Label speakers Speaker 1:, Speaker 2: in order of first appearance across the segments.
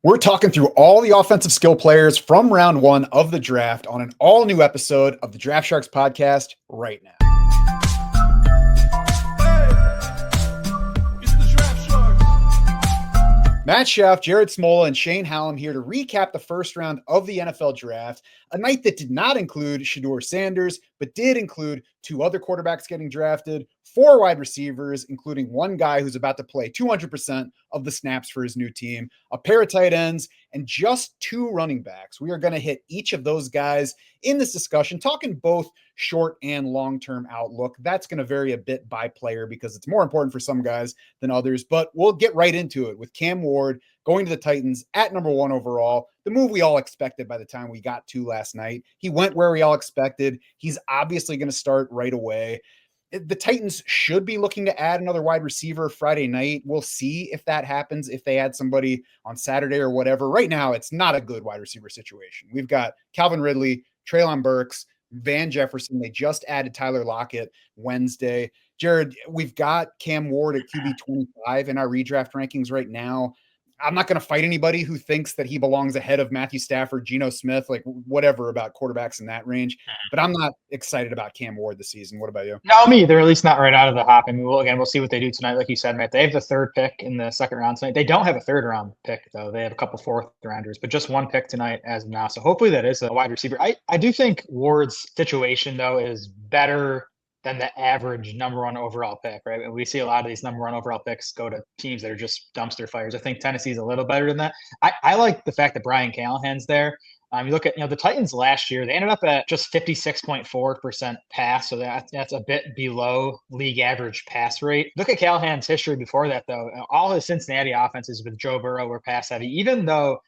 Speaker 1: We're talking through all the offensive skill players from round one of the draft on an all new episode of the Draft Sharks podcast right now.
Speaker 2: It's the Draft Sharks.
Speaker 1: Matt Schaff, Jared Smola, and Shane Hallam here to recap the first round of the NFL draft, a night that did not include Shedeur Sanders, but did include two other quarterbacks getting drafted, four wide receivers, including one guy who's about to play 200% of the snaps for his new team, a pair of tight ends, and just two running backs. We are going to hit each of those guys in this discussion, talking both short and long-term outlook. That's going to vary a bit by player because it's more important for some guys than others, but we'll get right into it with Cam Ward going to the Titans at number one overall, the move we all expected by the time we got to last night. He went where we all expected. He's obviously going to start right away. The Titans should be looking to add another wide receiver Friday night. We'll see if that happens, if they add somebody on Saturday or whatever. Right now, it's not a good wide receiver situation. We've got Calvin Ridley, Treylon Burks, Van Jefferson. They just added Tyler Lockett Wednesday. Jared, we've got Cam Ward at QB 25 in our redraft rankings right now. I'm not going to fight anybody who thinks that he belongs ahead of Matthew Stafford, Geno Smith, like whatever about quarterbacks in that range. But I'm not excited about Cam Ward this season. What about you?
Speaker 3: No, me either. At least not right out of the hop. I mean, we'll see what they do tonight. Like you said, Matt, they have the third pick in the second round tonight. They don't have a third round pick though. They have a couple fourth rounders, but just one pick tonight as of now. So hopefully that is a wide receiver. I do think Ward's situation though is better than the average number one overall pick, right? And we see a lot of these number one overall picks go to teams that are just dumpster fires. I think Tennessee's a little better than that. I like the fact that Brian Callahan's there. You look at the Titans last year, they ended up at just 56.4% pass. So that's a bit below league average pass rate. Look at Callahan's history before that, though. All his Cincinnati offenses with Joe Burrow were pass heavy, even though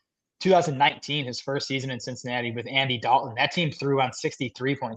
Speaker 3: 2019, his first season in Cincinnati with Andy Dalton, that team threw on 63.3%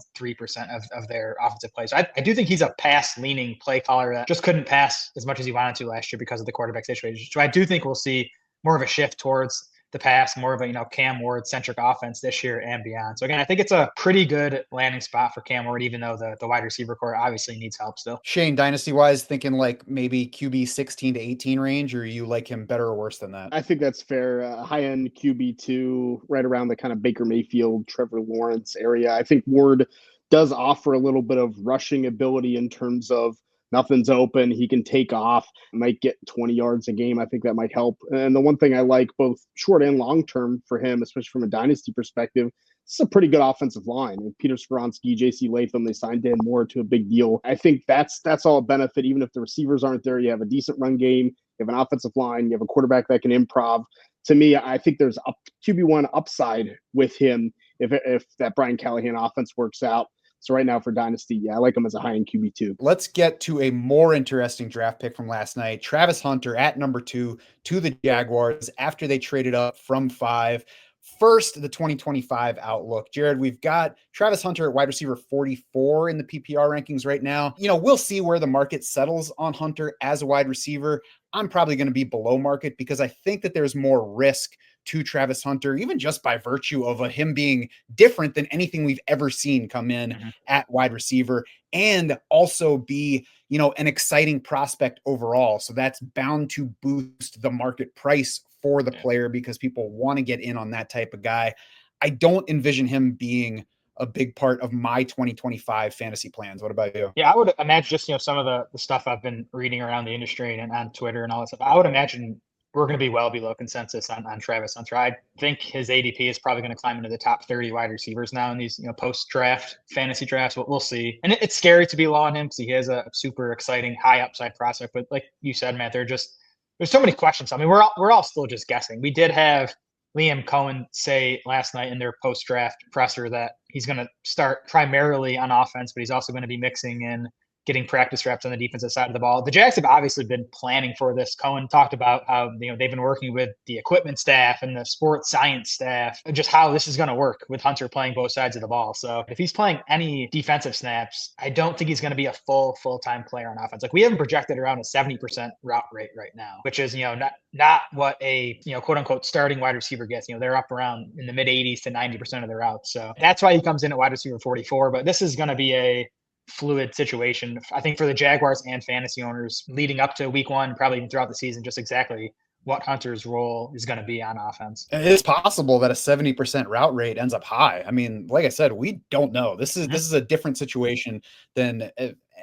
Speaker 3: of their offensive plays. So I do think he's a pass-leaning play caller that just couldn't pass as much as he wanted to last year because of the quarterback situation. So I do think we'll see more of a shift towards the pass, more of a Cam Ward-centric offense this year and beyond. So again, I think it's a pretty good landing spot for Cam Ward, even though the wide receiver core obviously needs help still.
Speaker 1: Shane, dynasty-wise, thinking like maybe QB 16 to 18 range, or you like him better or worse than that?
Speaker 4: I think that's fair. High-end QB2, right around the kind of Baker Mayfield, Trevor Lawrence area. I think Ward does offer a little bit of rushing ability in terms of nothing's open. He can take off, might get 20 yards a game. I think that might help. And the one thing I like both short and long term for him, especially from a dynasty perspective, it's a pretty good offensive line. And Peter Skoronski, J.C. Latham, they signed Dan Moore to a big deal. I think that's all a benefit. Even if the receivers aren't there, you have a decent run game, you have an offensive line, you have a quarterback that can improv. To me, I think there's a QB1 upside with him if that Brian Callahan offense works out. So right now for Dynasty, I like him as a high-end QB2.
Speaker 1: Let's get to a more interesting draft pick from last night. Travis Hunter at number 2 to the Jaguars after they traded up from 5. First, the 2025 outlook. Jared, we've got Travis Hunter at wide receiver 44 in the PPR rankings right now. We'll see where the market settles on Hunter as a wide receiver. I'm probably going to be below market because I think that there's more risk to Travis Hunter, even just by virtue of him being different than anything we've ever seen come in at wide receiver, and also be, an exciting prospect overall. So that's bound to boost the market price for the player because people want to get in on that type of guy. I don't envision him being a big part of my 2025 fantasy plans. What about you?
Speaker 3: Yeah, I would imagine just, some of the stuff I've been reading around the industry and on Twitter and all that stuff. I would imagine we're going to be well below consensus on Travis Hunter. I think his ADP is probably going to climb into the top 30 wide receivers now in these, post-draft fantasy drafts. We'll see. And it's scary to be low on him because he has a super exciting high upside prospect. But like you said, Matt, there's so many questions. I mean, we're all still just guessing. We did have Liam Cohen say last night in their post-draft presser that he's going to start primarily on offense, but he's also going to be mixing in getting practice reps on the defensive side of the ball. The Jags have obviously been planning for this. Cohen talked about how they've been working with the equipment staff and the sports science staff, just how this is going to work with Hunter playing both sides of the ball. So if he's playing any defensive snaps, I don't think he's going to be a full-time player on offense. Like we have him projected around a 70% route rate right now, which is not what a quote unquote starting wide receiver gets. They're up around in the mid 80s to 90% of their routes. So that's why he comes in at wide receiver 44. But this is going to be a fluid situation, I think, for the Jaguars and fantasy owners leading up to week one, probably even throughout the season, just exactly what Hunter's role is going to be on offense.
Speaker 1: It's possible that a 70% route rate ends up high. I mean, like I said, we don't know. This is a different situation than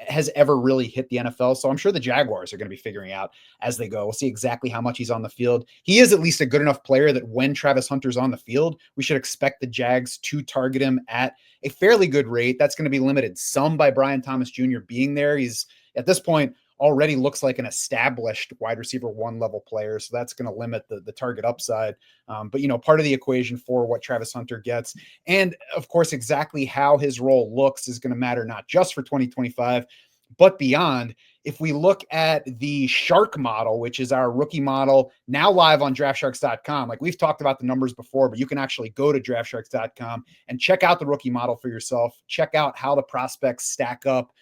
Speaker 1: has ever really hit the NFL. So I'm sure the Jaguars are going to be figuring out as they go. We'll see exactly how much he's on the field. He is at least a good enough player that when Travis Hunter's on the field, we should expect the Jags to target him at a fairly good rate. That's going to be limited some by Brian Thomas Jr. being there. He's at this point already looks like an established wide receiver 1 level player. So that's going to limit the target upside. But, you know, part of the equation for what Travis Hunter gets, and of course, exactly how his role looks is going to matter, not just for 2025, but beyond. If we look at the Shark model, which is our rookie model now live on draftsharks.com, like we've talked about the numbers before, but you can actually go to draftsharks.com and check out the rookie model for yourself. Check out how the prospects stack up.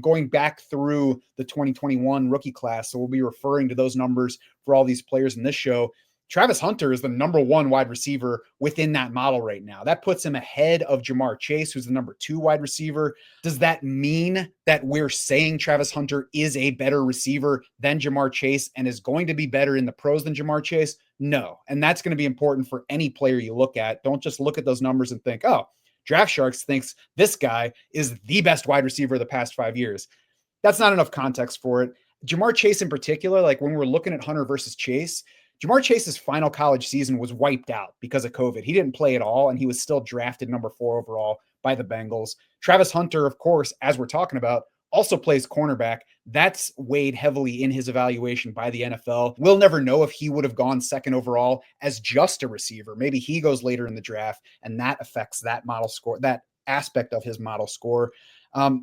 Speaker 1: Going back through the 2021 rookie class. So we'll be referring to those numbers for all these players in this show. Travis Hunter is the number 1 wide receiver within that model right now. That puts him ahead of Jamar Chase, who's the number 2 wide receiver. Does that mean that we're saying Travis Hunter is a better receiver than Jamar Chase and is going to be better in the pros than Jamar Chase? No. And that's going to be important for any player you look at. Don't just look at those numbers and think, oh, Draft Sharks thinks this guy is the best wide receiver of the past 5 years. That's not enough context for it. Jamar Chase in particular, like when we're looking at Hunter versus Chase, Jamar Chase's final college season was wiped out because of COVID. He didn't play at all, and he was still drafted number 4 overall by the Bengals. Travis Hunter, of course, as we're talking about, also plays cornerback. That's weighed heavily in his evaluation by the NFL. We'll never know if he would have gone 2nd overall as just a receiver. Maybe he goes later in the draft, and that affects that model score, that aspect of his model score.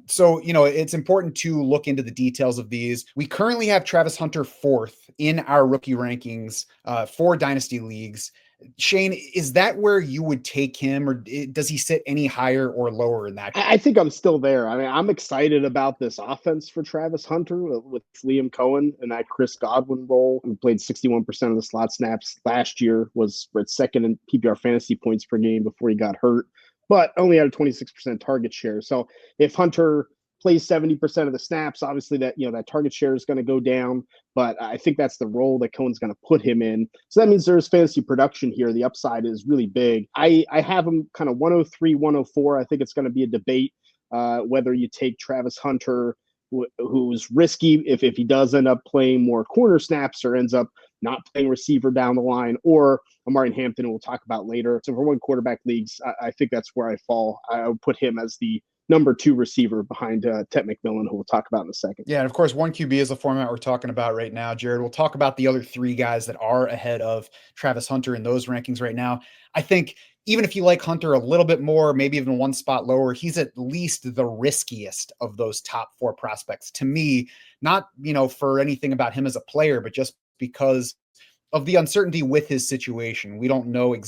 Speaker 1: So, you know, it's important to look into the details of these. We currently have Travis Hunter 4th in our rookie rankings for dynasty leagues. Shane, is that where you would take him, or does he sit any higher or lower in that?
Speaker 4: I think I'm still there. I mean, I'm excited about this offense for Travis Hunter with Liam Cohen and that Chris Godwin role. He played 61% of the slot snaps last year, was 2nd in PPR fantasy points per game before he got hurt, but only had a 26% target share. So if Hunter plays 70% of the snaps, obviously that, you know, that target share is going to go down, but I think that's the role that Cohen's going to put him in. So that means there's fantasy production here. The upside is really big. I have him kind of 103, 104. I think it's going to be a debate whether you take Travis Hunter, who's risky if he does end up playing more corner snaps or ends up not playing receiver down the line, or Omarion Hampton, who we'll talk about later. So for 1 quarterback leagues, I think that's where I fall. I would put him as the number 2 receiver behind Tet McMillan, who we'll talk about in a second.
Speaker 1: Yeah, and of course, 1QB is the format we're talking about right now, Jared. We'll talk about the other 3 guys that are ahead of Travis Hunter in those rankings right now. I think even if you like Hunter a little bit more, maybe even 1 spot lower, he's at least the riskiest of those top 4 prospects to me, not, you know, for anything about him as a player, but just because of the uncertainty with his situation. We don't know what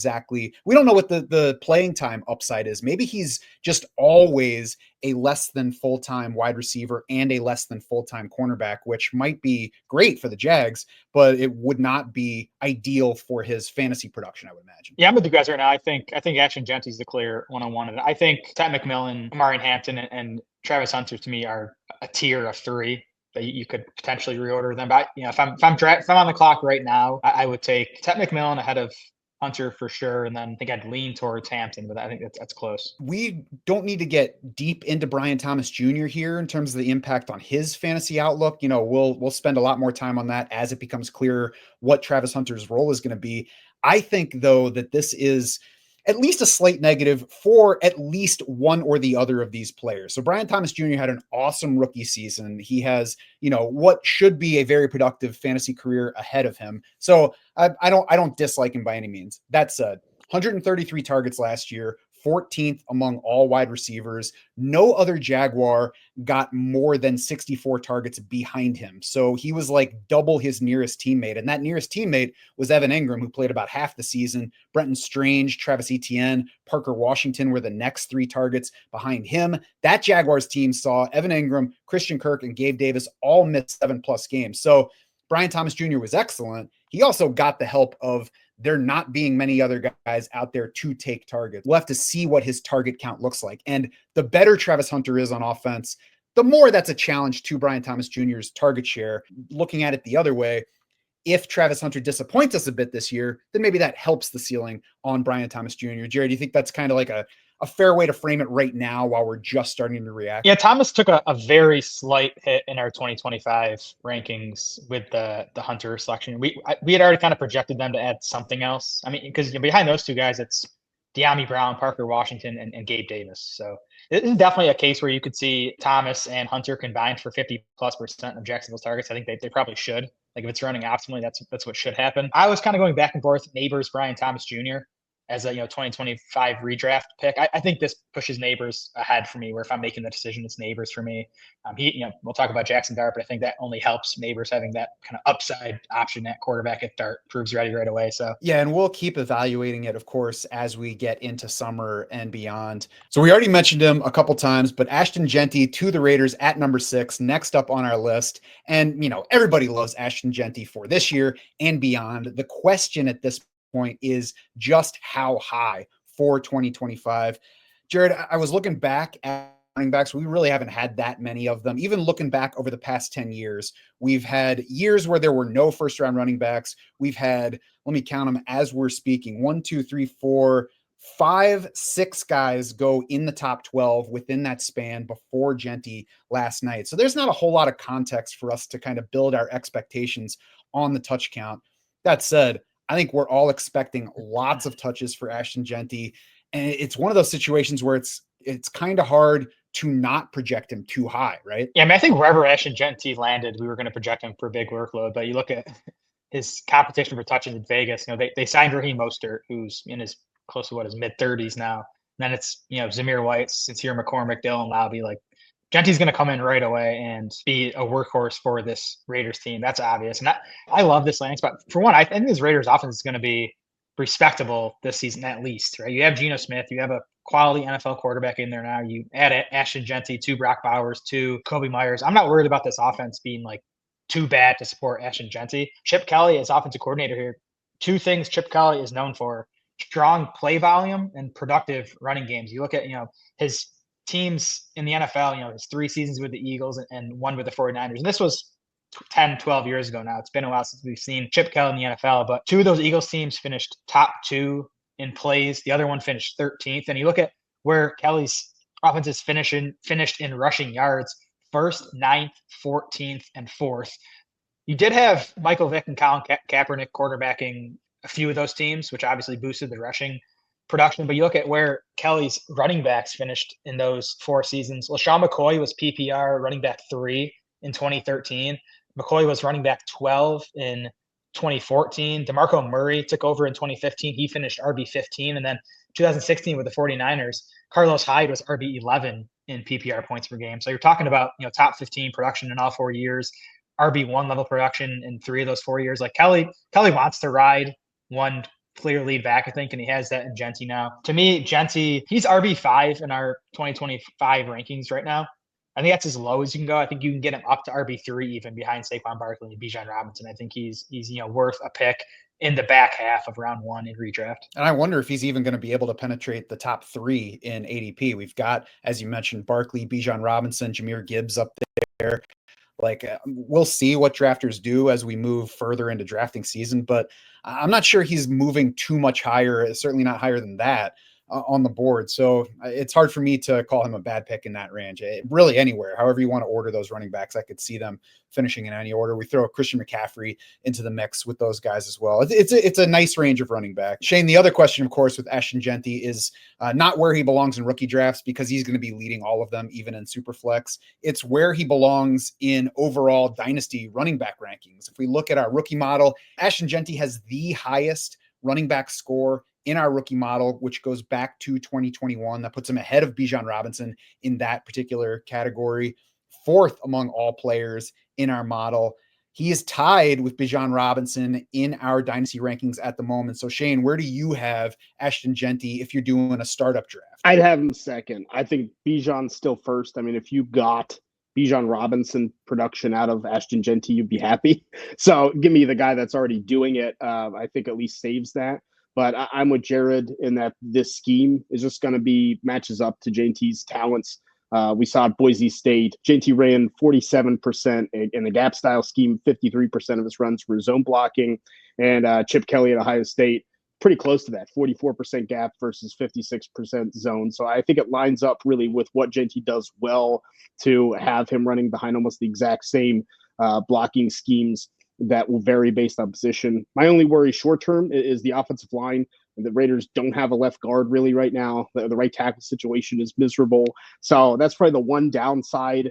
Speaker 1: the playing time upside is. Maybe he's just always a less than full-time wide receiver and a less than full-time cornerback, which might be great for the Jags, but it would not be ideal for his fantasy production, I would imagine.
Speaker 3: Yeah, I'm with you guys right now. I think Ashton Jeanty is the clear one-on-one. And I think Tet McMillan, Omarion Hampton, and Travis Hunter to me are a tier of 3 that you could potentially reorder them. But you know, if I'm on the clock right now, I would take Tet McMillan ahead of Hunter for sure, and then I think I'd lean towards Hampton, but I think that's close.
Speaker 1: We don't need to get deep into Brian Thomas Jr. here in terms of the impact on his fantasy outlook. You know, we'll spend a lot more time on that as it becomes clear what Travis Hunter's role is going to be. I think, though, that this is at least a slight negative for at least one or the other of these players. So Brian Thomas Jr. had an awesome rookie season. He has, you know, what should be a very productive fantasy career ahead of him. So I don't dislike him by any means. That said, 133 targets last year, 14th among all wide receivers. No other Jaguar got more than 64 targets behind him. So he was like double his nearest teammate. And that nearest teammate was Evan Engram, who played about half the season. Brenton Strange, Travis Etienne, Parker Washington were the next 3 targets behind him. That Jaguars team saw Evan Engram, Christian Kirk, and Gabe Davis all miss 7+ games. So Brian Thomas Jr. was excellent. He also got the help of there not being many other guys out there to take targets. We'll have to see what his target count looks like. And the better Travis Hunter is on offense, the more that's a challenge to Brian Thomas Jr.'s target share. Looking at it the other way, if Travis Hunter disappoints us a bit this year, then maybe that helps the ceiling on Brian Thomas Jr. Jared, do you think that's kind of like a fair way to frame it right now while we're just starting to react?
Speaker 3: Yeah, Thomas took a very slight hit in our 2025 rankings with the Hunter selection. We had already kind of projected them to add something else. I mean, because behind those two guys, it's De'Ami Brown, Parker Washington, and Gabe Davis. So it is definitely a case where you could see Thomas and Hunter combined for 50+% of Jacksonville's targets. I think they probably should. Like if it's running optimally, that's what should happen. I was kind of going back and forth. Neighbors Brian Thomas Jr. as a 2025 redraft pick. I think this pushes Neighbors ahead for me, where if I'm making the decision, it's Neighbors for me. We'll talk about Jaxson Dart, but I think that only helps Neighbors having that kind of upside option at quarterback if Dart proves ready right away. So
Speaker 1: yeah, and we'll keep evaluating it, of course, as we get into summer and beyond. So we already mentioned him a couple times, but Ashton Jeanty to the Raiders at number 6, next up on our list. And, everybody loves Ashton Jeanty for this year and beyond. The question at this point is just how high for 2025. Jared, I was looking back at running backs. We really haven't had that many of them. Even looking back over the past 10 years, we've had years where there were no first round running backs. We've had, let me count them as we're speaking, 1, 2, 3, 4, 5, 6 guys go in the top 12 within that span before Jeanty last night. So there's not a whole lot of context for us to kind of build our expectations on the touch count. That said, I think we're all expecting lots of touches for Ashton Jeanty. And it's one of those situations where it's kind of hard to not project him too high, right?
Speaker 3: Yeah, I mean, I think wherever Ashton Jeanty landed, we were going to project him for a big workload. But you look at his competition for touches in Vegas, they signed Raheem Mostert, who's in his close to his mid-30s now. And then it's, Zamir White, Sincere McCormick, Dylan Lowby. Like, Jeanty's going to come in right away and be a workhorse for this Raiders team. That's obvious. And I love this landing spot. For one, I think this Raiders offense is going to be respectable this season at least, right? You have Geno Smith. You have a quality NFL quarterback in there now. You add Ashton Jeanty, 2 Brock Bowers, 2 Kobe Myers. I'm not worried about this offense being like too bad to support Ashton Jeanty. Chip Kelly is offensive coordinator here. 2 things Chip Kelly is known for: strong play volume and productive running games. You look at, his teams in the NFL, his 3 seasons with the Eagles and 1 with the 49ers. And this was 10, 12 years ago now. It's been a while since we've seen Chip Kelly in the NFL, but 2 of those Eagles teams finished top 2 in plays. The other one finished 13th. And you look at where Kelly's offense is finished in rushing yards: 1st, 9th, 14th, and 4th. You did have Michael Vick and Colin Kaepernick quarterbacking a few of those teams, which obviously boosted the rushing production. But you look at where Kelly's running backs finished in those 4 seasons. LaShawn McCoy was PPR running back 3 in 2013. McCoy was running back 12 in 2014. DeMarco Murray took over in 2015. He finished RB 15. And then 2016 with the 49ers, Carlos Hyde was RB 11 in PPR points per game. So you're talking about, top 15 production in all 4 years, RB1 level production in 3 of those 4 years. Like Kelly wants to ride one clear lead back, I think, and he has that in Jeanty now. To me, Jeanty, he's RB5 in our 2025 rankings right now. I think that's as low as you can go. I think you can get him up to RB3 even behind Saquon Barkley and Bijan Robinson. I think he's worth a pick in the back half of round 1 in redraft.
Speaker 1: And I wonder if he's even going to be able to penetrate the top 3 in ADP. We've got, as you mentioned, Barkley, Bijan Robinson, Jahmyr Gibbs up there. Like, we'll see what drafters do as we move further into drafting season, but I'm not sure he's moving too much higher, certainly not higher than that on the board. So it's hard for me to call him a bad pick in that range. Really anywhere, however you want to order those running backs, I could see them finishing in any order. We throw Christian McCaffrey into the mix with those guys as well. It's a nice range of running back. Shane, the other question, of course, with Ashton Jeanty is not where he belongs in rookie drafts, because he's going to be leading all of them, even in Superflex. It's where he belongs in overall dynasty running back rankings. If we look at our rookie model, Ashton Jeanty has the highest running back score in our rookie model, which goes back to 2021. That puts him ahead of Bijan Robinson in that particular category, 4th among all players in our model. He is tied with Bijan Robinson in our dynasty rankings at the moment. So Shane, where do you have Ashton Jeanty if you're doing a startup draft?
Speaker 4: I'd have him 2nd. I think Bijan's still 1st. I mean, if you got Bijan Robinson production out of Ashton Jeanty, you'd be happy. So give me the guy that's already doing it. I think at least saves that. But I'm with Jared in that this scheme is just going to be matches up to Jeanty's talents. We saw at Boise State, Jeanty ran 47% in the gap style scheme, 53% of his runs were zone blocking. And Chip Kelly at Ohio State, pretty close to that, 44% gap versus 56% zone. So I think it lines up really with what Jeanty does well to have him running behind almost the exact same blocking schemes that will vary based on position. My only worry short term is the offensive line. The Raiders don't have a left guard really right now. The right tackle situation is miserable. So that's probably the one downside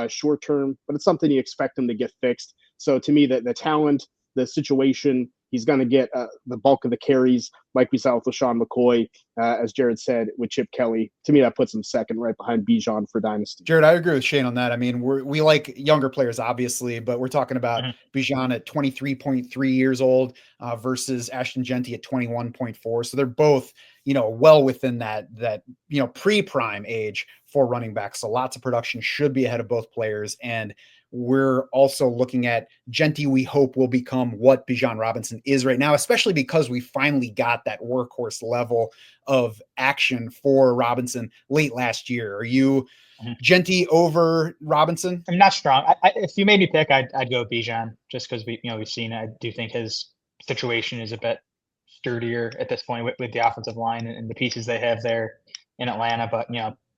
Speaker 4: short term, but it's something you expect them to get fixed. So to me, the talent, the situation, he's going to get the bulk of the carries, like we saw with LaShawn McCoy, as Jared said, with Chip Kelly. To me, that puts him second, right behind Bijan for Dynasty.
Speaker 1: Jared, I agree with Shane on that. I mean, we like younger players, obviously, but we're talking about Bijan at 23.3 years old versus Ashton Jeanty at 21.4. So they're both, well within that pre-prime age for running backs. So lots of production should be ahead of both players. And we're also looking at Jeanty, we hope will become what Bijan Robinson is right now, especially because we finally got that workhorse level of action for Robinson late last year. Are you Jeanty over Robinson?
Speaker 3: I'm not strong. If you made me pick, I'd go Bijan just because we've seen it. I do think his situation is a bit sturdier at this point with the offensive line and the pieces they have there in Atlanta. But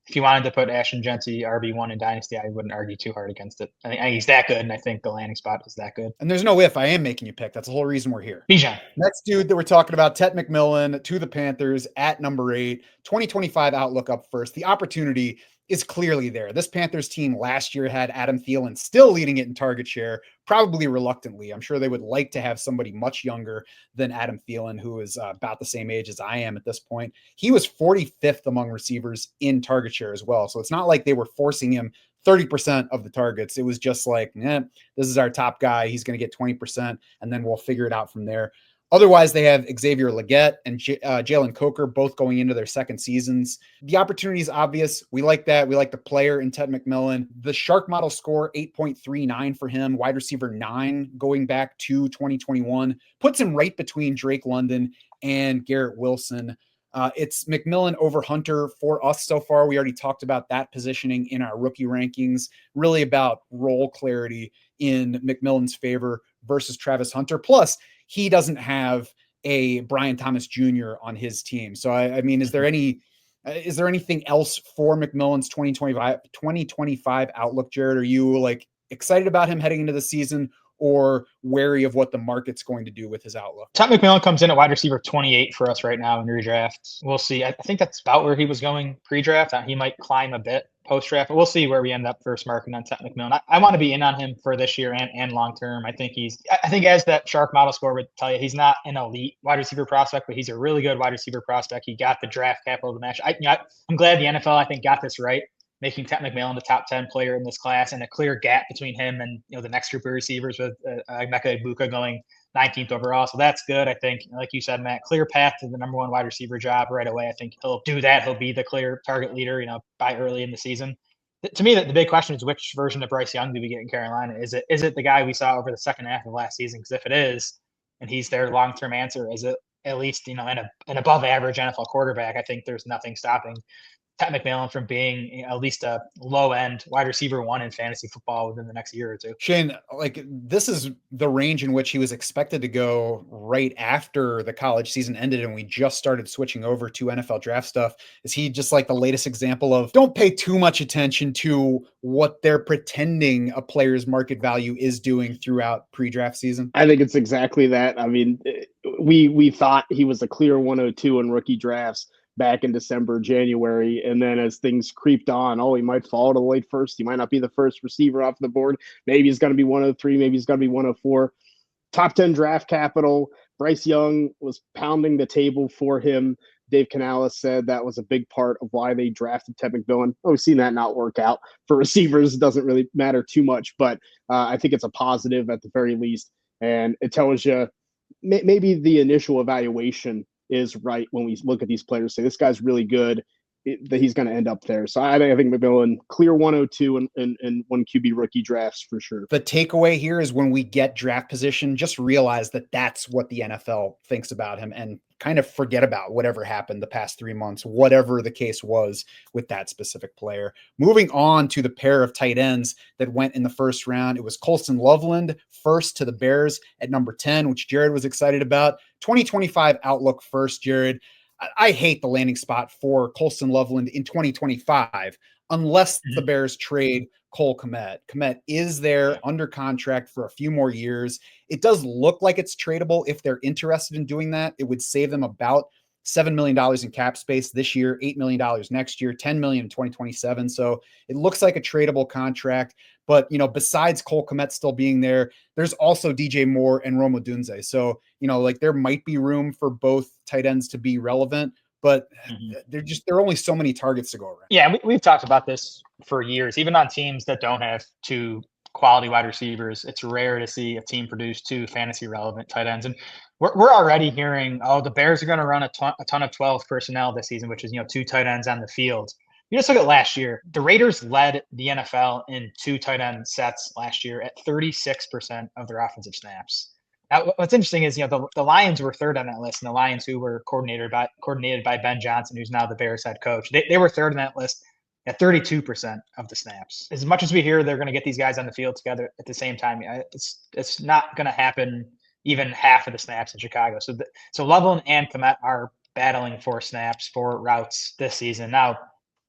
Speaker 3: if you wanted to put Ashton Jeanty RB1 in Dynasty, I wouldn't argue too hard against it. I think he's that good, and I think the landing spot is that good.
Speaker 1: And there's no if. I am making you pick. That's the whole reason we're here.
Speaker 3: Bijan.
Speaker 1: Next dude that we're talking about, Tet McMillan to the Panthers at number 8. 2025 outlook up first. The opportunity is clearly there. This Panthers team last year had Adam Thielen still leading it in target share, probably reluctantly. I'm sure they would like to have somebody much younger than Adam Thielen, who is about the same age as I am at this point. He was 45th among receivers in target share as well. So it's not like they were forcing him 30% of the targets. It was just like, this is our top guy. He's going to get 20%, and then we'll figure it out from there. Otherwise, they have Xavier Legette and Jalen Coker both going into their second seasons. The opportunity is obvious. We like that. We like the player in Tet McMillan. The Shark model score, 8.39 for him, wide receiver 9 going back to 2021, puts him right between Drake London and Garrett Wilson. It's McMillan over Hunter for us so far. We already talked about that positioning in our rookie rankings, really about role clarity in McMillan's favor versus Travis Hunter. Plus, he doesn't have a Brian Thomas Jr. on his team. So, I mean, is there anything else for McMillan's 2025 outlook, Jared? Are you excited about him heading into the season, or wary of what the market's going to do with his outlook?
Speaker 3: Tet McMillan comes in at wide receiver 28 for us right now in redraft. We'll see. I think that's about where he was going pre-draft. He might climb a bit post-draft, but we'll see where we end up first marking on Tet McMillan. I want to be in on him for this year and long-term. I think as that Shark model score would tell you, he's not an elite wide receiver prospect, but he's a really good wide receiver prospect. He got the draft capital to match. I'm glad the NFL, I think, got this right, making Tet McMillan the top 10 player in this class, and a clear gap between him and the next group of receivers with Emeka Egbuka going 19th overall. So that's good. I think, like you said, Matt, clear path to the number 1 wide receiver job right away. I think he'll do that. He'll be the clear target leader, by early in the season. To me, the big question is, which version of Bryce Young do we get in Carolina? Is it the guy we saw over the second half of last season? Because if it is, and he's their long-term answer, is it at least, an above average NFL quarterback? I think there's nothing stopping Tet McMillan from being at least a low-end wide receiver 1 in fantasy football within the next year or two.
Speaker 1: Shane, this is the range in which he was expected to go right after the college season ended and we just started switching over to NFL draft stuff. Is he just the latest example of don't pay too much attention to what they're pretending a player's market value is doing throughout pre-draft season?
Speaker 4: I think it's exactly that. I mean, we thought he was a clear 102 in rookie drafts back in December, January. And then as things creeped on, he might fall to the late first. He might not be the first receiver off the board. Maybe he's going to be 103. Maybe he's going to be 104. Top 10 draft capital. Bryce Young was pounding the table for him. Dave Canales said that was a big part of why they drafted Tet McMillan. We've seen that not work out for receivers. It doesn't really matter too much, but I think it's a positive at the very least. And it tells you maybe the initial evaluation is right when we look at these players, say this guy's really good, that he's going to end up there. So I think McMillan, clear 102 and 1 QB rookie drafts for sure.
Speaker 1: The takeaway here is when we get draft position, just realize that that's what the NFL thinks about him. And kind of forget about whatever happened the past 3 months, whatever the case was with that specific player. Moving on to the pair of tight ends that went in the first round, it was Colston Loveland first to the Bears at number 10, which Jared was excited about. 2025 outlook first, Jared. I hate the landing spot for Colston Loveland in 2025 unless the Bears trade Cole Kmet. Kmet is there under contract for a few more years. It does look like it's tradable if they're interested in doing that. It would save them about $7 million in cap space this year, $8 million next year, $10 million in 2027. So it looks like a tradable contract. But, besides Cole Kmet still being there, there's also DJ Moore and Rome Odunze. So, there might be room for both tight ends to be relevant, but there are only so many targets to go around.
Speaker 3: Yeah, we've talked about this for years. Even on teams that don't have two quality wide receivers, it's rare to see a team produce two fantasy relevant tight ends. And we're already hearing, the Bears are going to run a ton of 12 personnel this season, which is, two tight ends on the field. You just look at last year. The Raiders led the NFL in two tight end sets last year at 36% of their offensive snaps. Now, what's interesting is, the Lions were third on that list, and the Lions, who were coordinated by Ben Johnson, who's now the Bears head coach, they were third on that list at 32% of the snaps. As much as we hear they're going to get these guys on the field together at the same time, it's not going to happen even half of the snaps in Chicago. So Loveland and Kmet are battling for snaps, for routes this season. Now,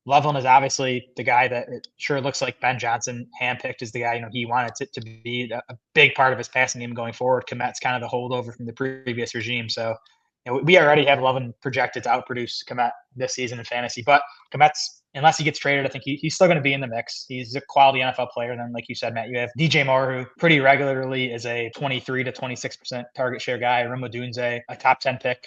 Speaker 3: Loveland is obviously the guy that it sure looks like Ben Johnson handpicked as the guy, he wanted to be a big part of his passing game going forward. Kmet's kind of the holdover from the previous regime. So we already have Loveland projected to outproduce Kmet this season in fantasy. But Kmet's, unless he gets traded, I think he's still going to be in the mix. He's a quality NFL player. Then, like you said, Matt, you have DJ Moore, who pretty regularly is a 23 to 26% target share guy. Rome Odunze, a top 10 pick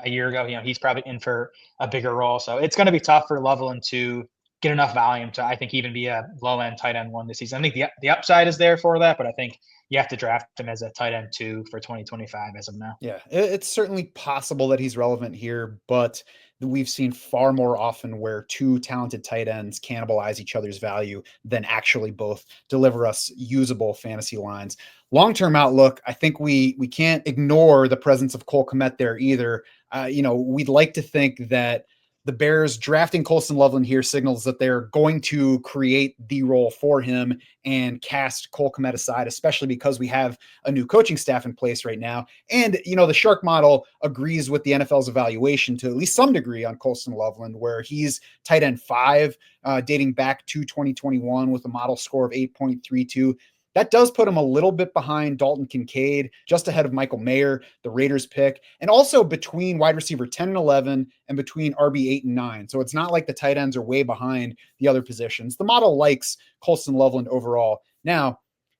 Speaker 3: a year ago. He's probably in for a bigger role. So it's going to be tough for Loveland to get enough volume to, I think, even be a low-end tight end one this season. I think the upside is there for that, but I think you have to draft him as a tight end 2 for 2025 as of now.
Speaker 1: Yeah, it's certainly possible that he's relevant here, but we've seen far more often where two talented tight ends cannibalize each other's value than actually both deliver us usable fantasy lines. Long-term outlook, I think we can't ignore the presence of Cole Kmet there either. We'd like to think that the Bears drafting Colston Loveland here signals that they're going to create the role for him and cast Cole Kmet aside, especially because we have a new coaching staff in place right now. And, the Shark model agrees with the NFL's evaluation to at least some degree on Colston Loveland, where he's tight end 5, dating back to 2021 with a model score of 8.32. That does put him a little bit behind Dalton Kincaid, just ahead of Michael Mayer, the Raiders pick, and also between wide receiver 10 and 11 and between RB 8 and 9. So it's not like the tight ends are way behind the other positions. The model likes Colston Loveland overall. Now,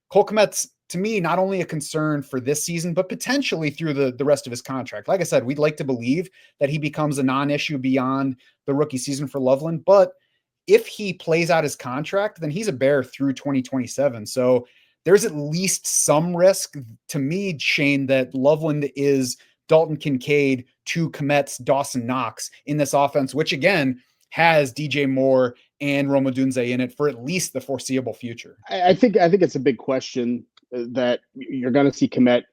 Speaker 1: Cole Kmet's, to me, not only a concern for this season, but potentially through the rest of his contract. Like I said, we'd like to believe that he becomes a non-issue beyond the rookie season for Loveland, but if he plays out his contract, then he's a Bear through 2027. So there's at least some risk to me, Shane, that Loveland is Dalton Kincaid to Kmet's Dawson Knox in this offense, which again has DJ Moore and Rome Odunze in it for at least the foreseeable future.
Speaker 4: I think it's a big question that you're going to see Kmet,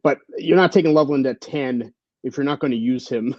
Speaker 4: but you're not taking Loveland at 10 if you're not going to use him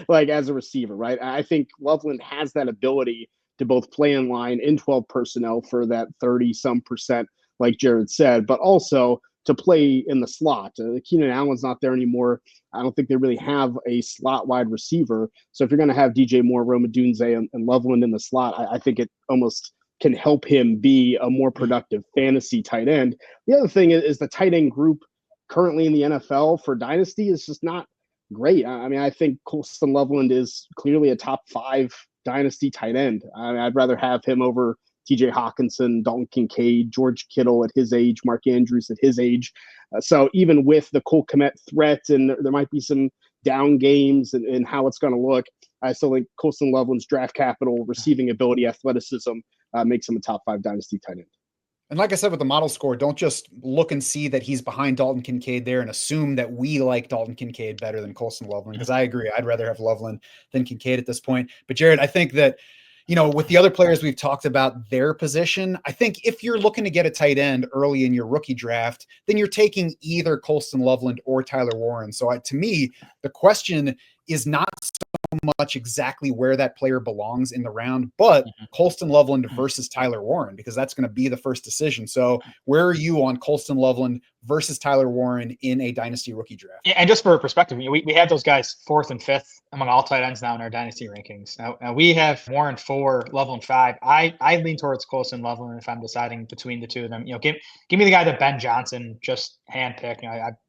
Speaker 4: like as a receiver, right? I think Loveland has that ability to both play in line in 12 personnel for that 30-some%. Like Jared said, but also to play in the slot. Keenan Allen's not there anymore. I don't think they really have a slot wide receiver. So if you're going to have DJ Moore, Rome Odunze, and Loveland in the slot, I think it almost can help him be a more productive fantasy tight end. The other thing is the tight end group currently in the NFL for Dynasty is just not great. I mean, I think Colston Loveland is clearly a top 5 Dynasty tight end. I'd rather have him over TJ Hawkinson, Dalton Kincaid, George Kittle at his age, Mark Andrews at his age. So even with the Cole Kmet threat, and there might be some down games and how it's going to look, I still think Colston Loveland's draft capital, receiving ability, athleticism makes him a top 5 Dynasty tight end.
Speaker 1: And like I said, with the model score, don't just look and see that he's behind Dalton Kincaid there and assume that we like Dalton Kincaid better than Colston Loveland, because I agree. I'd rather have Loveland than Kincaid at this point. But Jared, I think that with the other players we've talked about their position, I think if you're looking to get a tight end early in your rookie draft, then you're taking either Colston Loveland or Tyler Warren. So to me, the question is not much exactly where that player belongs in the round, but Colston Loveland versus Tyler Warren, because that's going to be the first decision. So where are you on Colston Loveland versus Tyler Warren in a dynasty rookie draft?
Speaker 3: Yeah, and just for perspective, we have those guys 4th and 5th among all tight ends now in our dynasty rankings. Now we have Warren 4, Loveland 5. I lean towards Colston Loveland if I'm deciding between the two of them. Give me the guy that Ben Johnson just handpicked.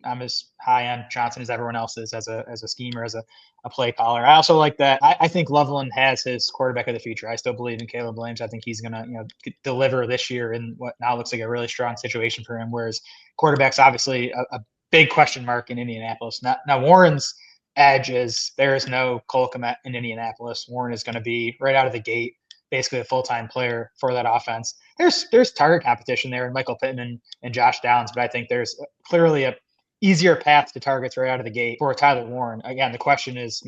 Speaker 3: I'm as high on Johnson as everyone else is as a schemer, as a play caller. I also like that. I think Loveland has his quarterback of the future. I still believe in Caleb Williams. I think he's going to deliver this year in what now looks like a really strong situation for him, whereas quarterback's obviously a big question mark in Indianapolis. Now Warren's edge is there is no Cole Kmet in Indianapolis. Warren is going to be right out of the gate basically a full-time player for that offense. There's target competition there in Michael Pittman and Josh Downs, but I think there's clearly a easier path to targets right out of the gate for Tyler Warren. Again, the question is,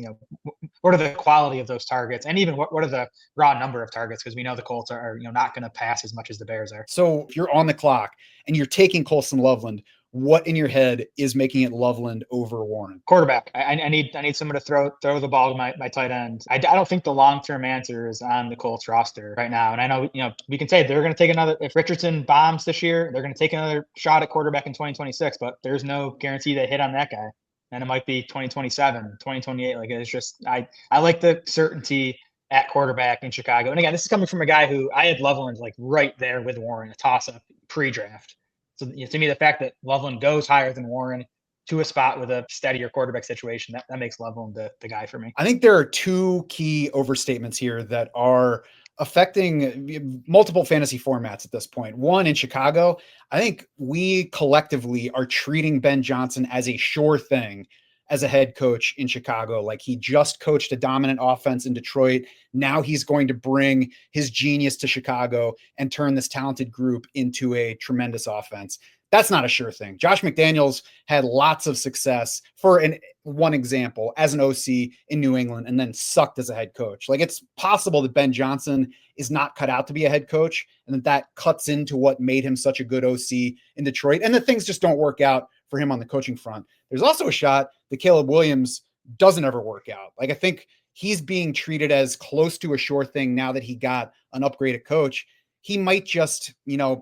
Speaker 3: what are the quality of those targets, and even what are the raw number of targets? Because we know the Colts are not going to pass as much as the Bears are.
Speaker 1: So if you're on the clock and you're taking Colston Loveland, what in your head is making it Loveland over Warren?
Speaker 3: Quarterback. I need someone to throw the ball to my tight end. I don't think the long-term answer is on the Colts roster right now. And I know, we can say they're going to take another, if Richardson bombs this year, they're going to take another shot at quarterback in 2026, but there's no guarantee they hit on that guy. And it might be 2027, 2028. Like, it's just, I like the certainty at quarterback in Chicago. And again, this is coming from a guy who I had Loveland like right there with Warren, a toss-up pre-draft. So to me, the fact that Loveland goes higher than Warren to a spot with a steadier quarterback situation, that makes Loveland the guy for me.
Speaker 1: I think there are two key overstatements here that are affecting multiple fantasy formats at this point. One, in Chicago, I think we collectively are treating Ben Johnson as a sure thing as a head coach in Chicago. Like, he just coached a dominant offense in Detroit. Now he's going to bring his genius to Chicago and turn this talented group into a tremendous offense. That's not a sure thing. Josh McDaniels had lots of success, for one example, as an OC in New England, and then sucked as a head coach. Like, it's possible that Ben Johnson is not cut out to be a head coach, and that cuts into what made him such a good OC in Detroit, and that things just don't work out for him on the coaching front. There's also a shot that Caleb Williams doesn't ever work out. Like, I think he's being treated as close to a sure thing now that he got an upgraded coach. He might just,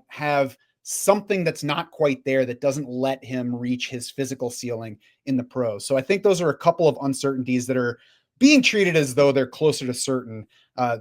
Speaker 1: have something that's not quite there that doesn't let him reach his physical ceiling in the pros. So I think those are a couple of uncertainties that are being treated as though they're closer to certain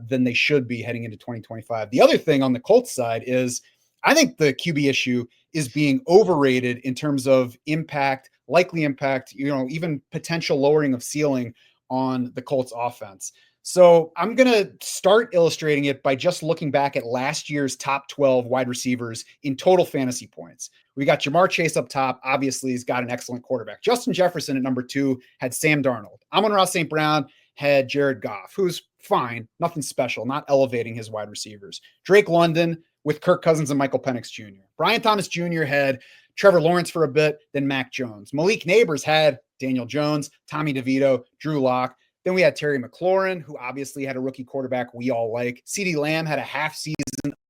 Speaker 1: than they should be heading into 2025. The other thing on the Colts side is I think the QB issue is being overrated in terms of impact, likely impact, even potential lowering of ceiling on the Colts offense. So I'm going to start illustrating it by just looking back at last year's top 12 wide receivers in total fantasy points. We got Jamar Chase up top. Obviously, he's got an excellent quarterback. Justin Jefferson at number 2 had Sam Darnold. Amon-Ra St. Brown had Jared Goff, who's fine, nothing special, not elevating his wide receivers. Drake London with Kirk Cousins and Michael Penix Jr. Brian Thomas Jr. had Trevor Lawrence for a bit, then Mac Jones. Malik Neighbors had Daniel Jones, Tommy DeVito, Drew Lock. Then we had Terry McLaurin, who obviously had a rookie quarterback we all like. CeeDee Lamb had a half season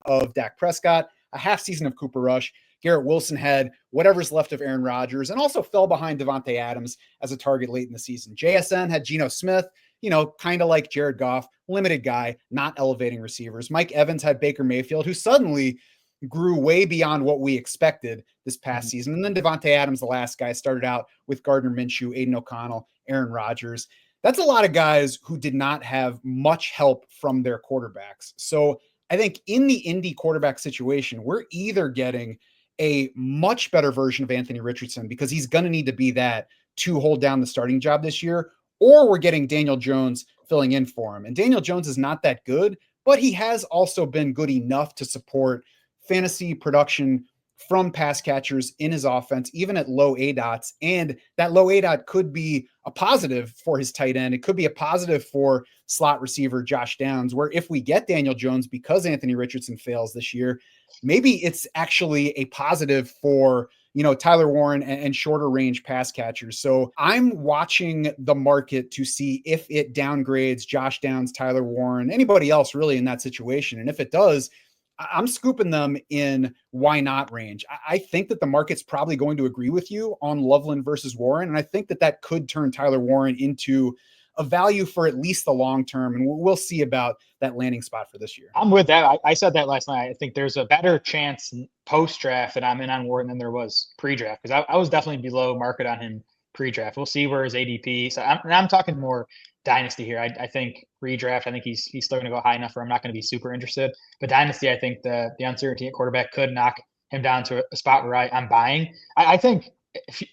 Speaker 1: of Dak Prescott, a half season of Cooper Rush. Garrett Wilson had whatever's left of Aaron Rodgers and also fell behind Devontae Adams as a target late in the season. JSN had Geno Smith, kind of like Jared Goff, limited guy, not elevating receivers. Mike Evans had Baker Mayfield, who suddenly grew way beyond what we expected this past season. And then Devontae Adams, the last guy, started out with Gardner Minshew, Aiden O'Connell, Aaron Rodgers. That's a lot of guys who did not have much help from their quarterbacks. So I think in the Indy quarterback situation, we're either getting a much better version of Anthony Richardson, because he's going to need to be that to hold down the starting job this year, or we're getting Daniel Jones filling in for him. And Daniel Jones is not that good, but he has also been good enough to support fantasy production from pass catchers in his offense, even at low ADOTs. And that low ADOT could be a positive for his tight end. It could be a positive for slot receiver Josh Downs, where if we get Daniel Jones because Anthony Richardson fails this year, maybe it's actually a positive for, Tyler Warren and shorter range pass catchers. So I'm watching the market to see if it downgrades Josh Downs, Tyler Warren, anybody else really in that situation. And if it does, I'm scooping them in why not range. I think that the market's probably going to agree with you on Loveland versus Warren. And I think that could turn Tyler Warren into a value for at least the long term. And we'll see about that landing spot for this year.
Speaker 3: I'm with that. I said that last night. I think there's a better chance post-draft that I'm in on Warren than there was pre-draft, because I was definitely below market on him pre-draft. We'll see where his ADP. So I'm talking more dynasty here. I think redraft, I think he's still going to go high enough where I'm not going to be super interested. But dynasty, I think the uncertainty at quarterback could knock him down to a spot where I'm buying. I think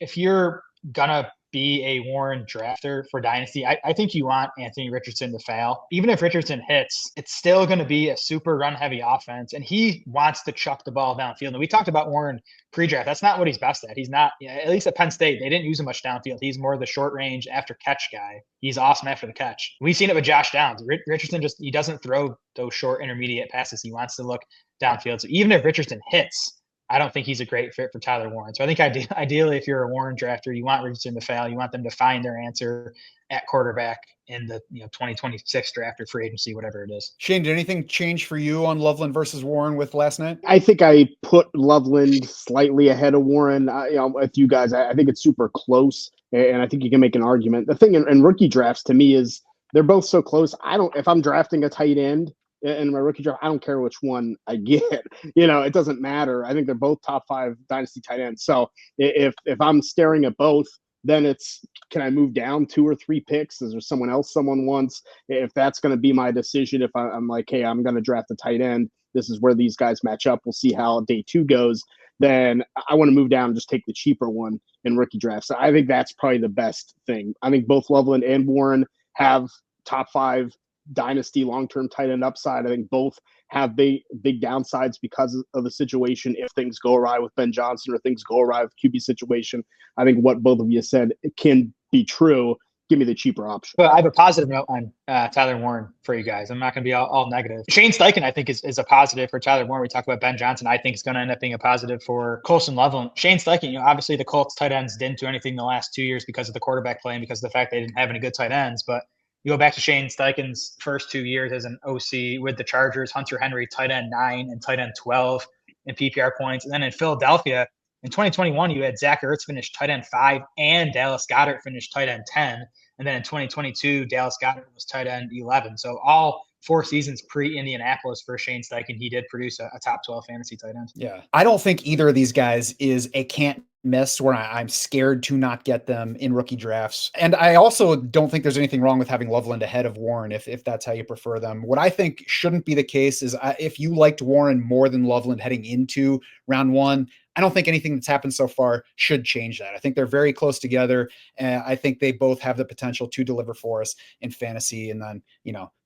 Speaker 3: if you're going to be a Warren drafter for dynasty, I think you want Anthony Richardson to fail. Even if Richardson hits, it's still going to be a super run heavy offense, and he wants to chuck the ball downfield. And we talked about Warren pre-draft. That's not what he's best at. He's not, at least at Penn State, they didn't use him much downfield. He's more the short range after catch guy. He's awesome after the catch. We've seen it with Josh Downs. Richardson he doesn't throw those short intermediate passes. He wants to look downfield. So even if Richardson hits, I don't think he's a great fit for Tyler Warren. So I think ideally, if you're a Warren drafter, you want Richardson to fail. You want them to find their answer at quarterback in the 2026 draft or free agency, whatever it is.
Speaker 1: Shane, did anything change for you on Loveland versus Warren with last night?
Speaker 4: I think I put Loveland slightly ahead of Warren. With you guys, I think it's super close, and I think you can make an argument. The thing in rookie drafts to me is they're both so close. If I'm drafting a tight end in my rookie draft, I don't care which one I get. It doesn't matter. I think they're both top 5 dynasty tight ends. So if I'm staring at both, then it's, can I move down 2 or 3 picks? Is there someone else someone wants? If that's going to be my decision, if I'm like, hey, I'm going to draft a tight end, this is where these guys match up. We'll see how day 2 goes. Then I want to move down and just take the cheaper one in rookie drafts. So I think that's probably the best thing. I think both Loveland and Warren have top 5 dynasty long-term tight end upside. I think both have big downsides because of the situation. If things go awry with Ben Johnson or things go awry with QB situation, I think what both of you said can be true. Give me the cheaper option.
Speaker 3: But I have a positive note on Tyler Warren for you guys. I'm not going to be all negative. Shane Steichen, I think, is a positive for Tyler Warren. We talked about Ben Johnson. I think it's going to end up being a positive for Colston Loveland. Shane Steichen, obviously the Colts tight ends didn't do anything the last 2 years because of the quarterback play and because of the fact they didn't have any good tight ends. But you go back to Shane Steichen's first 2 years as an OC with the Chargers, Hunter Henry, tight end 9 and tight end 12 in PPR points. And then in Philadelphia, in 2021, you had Zach Ertz finish tight end 5 and Dallas Goedert finished tight end 10. And then in 2022, Dallas Goedert was tight end 11. So all 4 seasons pre-Indianapolis for Shane Steichen, he did produce a top 12 fantasy tight end.
Speaker 1: Yeah. I don't think either of these guys is a can't miss where I'm scared to not get them in rookie drafts. And I also don't think there's anything wrong with having Loveland ahead of Warren if that's how you prefer them. What I think shouldn't be the case is if you liked Warren more than Loveland heading into round 1, I don't think anything that's happened so far should change that. I think they're very close together. And I think they both have the potential to deliver for us in fantasy. And then,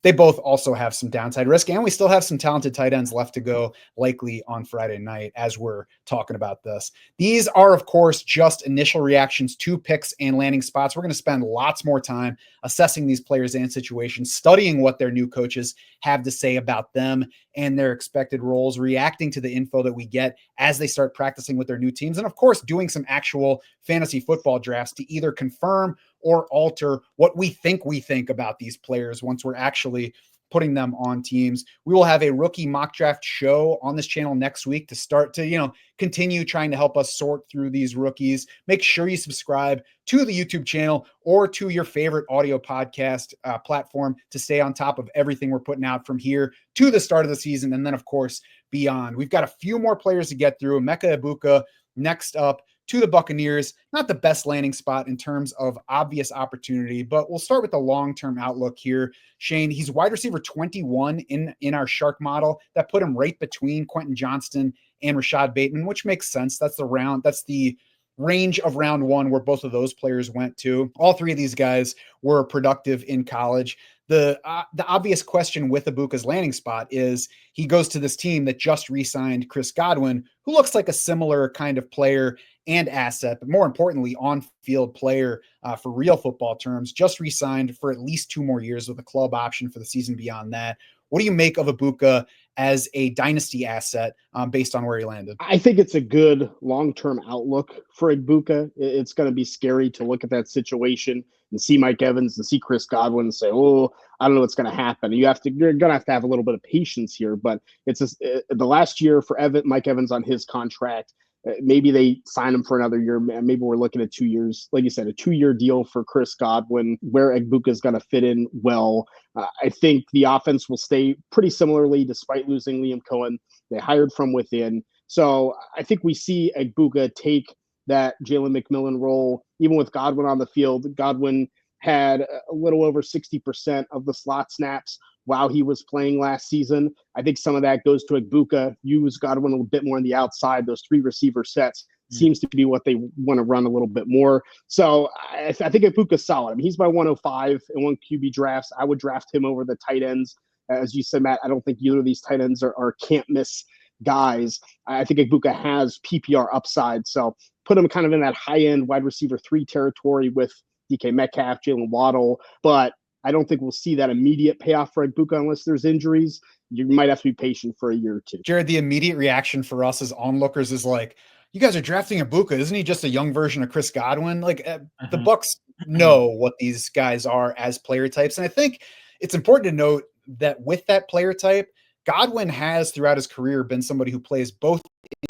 Speaker 1: they both also have some downside risk, and we still have some talented tight ends left to go, likely on Friday night as we're talking about this. These are, of course, just initial reactions to picks and landing spots. We're going to spend lots more time assessing these players and situations, studying what their new coaches have to say about them and their expected roles, reacting to the info that we get as they start practicing with their new teams, and of course, doing some actual fantasy football drafts to either confirm or alter what we think about these players once we're actually putting them on teams. We will have a rookie mock draft show on this channel next week to start to, continue trying to help us sort through these rookies. Make sure you subscribe to the YouTube channel or to your favorite audio podcast platform to stay on top of everything we're putting out from here to the start of the season. And then, of course, beyond. We've got a few more players to get through. Emeka Egbuka next up to the Buccaneers. Not the best landing spot in terms of obvious opportunity, but we'll start with the long-term outlook here. Shane, he's wide receiver 21 in our Shark model. That put him right between Quentin Johnston and Rashad Bateman, which makes sense. That's the range of round 1 where both of those players went to. All 3 of these guys were productive in college. The obvious question with Egbuka's landing spot is he goes to this team that just re-signed Chris Godwin, who looks like a similar kind of player and asset, but more importantly, on-field player for real football terms, just re-signed for at least 2 more years with a club option for the season beyond that. What do you make of Egbuka as a dynasty asset based on where he landed.
Speaker 4: I think it's a good long-term outlook for Egbuka. It's going to be scary to look at that situation and see Mike Evans and see Chris Godwin and say, "Oh, I don't know what's going to happen." You're going to have a little bit of patience here, but it's the last year for Mike Evans on his contract. Maybe they sign him for another year. Maybe we're looking at 2 years. Like you said, a 2-year deal for Chris Godwin, where Egbuka is going to fit in well. I think the offense will stay pretty similarly despite losing Liam Cohen. They hired from within. So I think we see Egbuka take that Jalen McMillan role, even with Godwin on the field. Godwin had a little over 60% of the slot snaps while he was playing last season. I think some of that goes to Egbuka. Use Godwin a little bit more on the outside. Those 3 receiver sets seems to be what they want to run a little bit more. So I think Egbuka's solid. I mean, he's my 105 in one QB drafts. I would draft him over the tight ends. As you said, Matt, I don't think either of these tight ends are can't miss guys. I think Egbuka has PPR upside. So put him kind of in that high end wide receiver 3 territory with DK Metcalf, Jalen Waddle. But I don't think we'll see that immediate payoff for Egbuka unless there's injuries. You might have to be patient for a year or two.
Speaker 1: Jared, the immediate reaction for us as onlookers is like, you guys are drafting Egbuka. Isn't he just a young version of Chris Godwin? Like the Bucs know what these guys are as player types. And I think it's important to note that with that player type, Godwin has throughout his career been somebody who plays both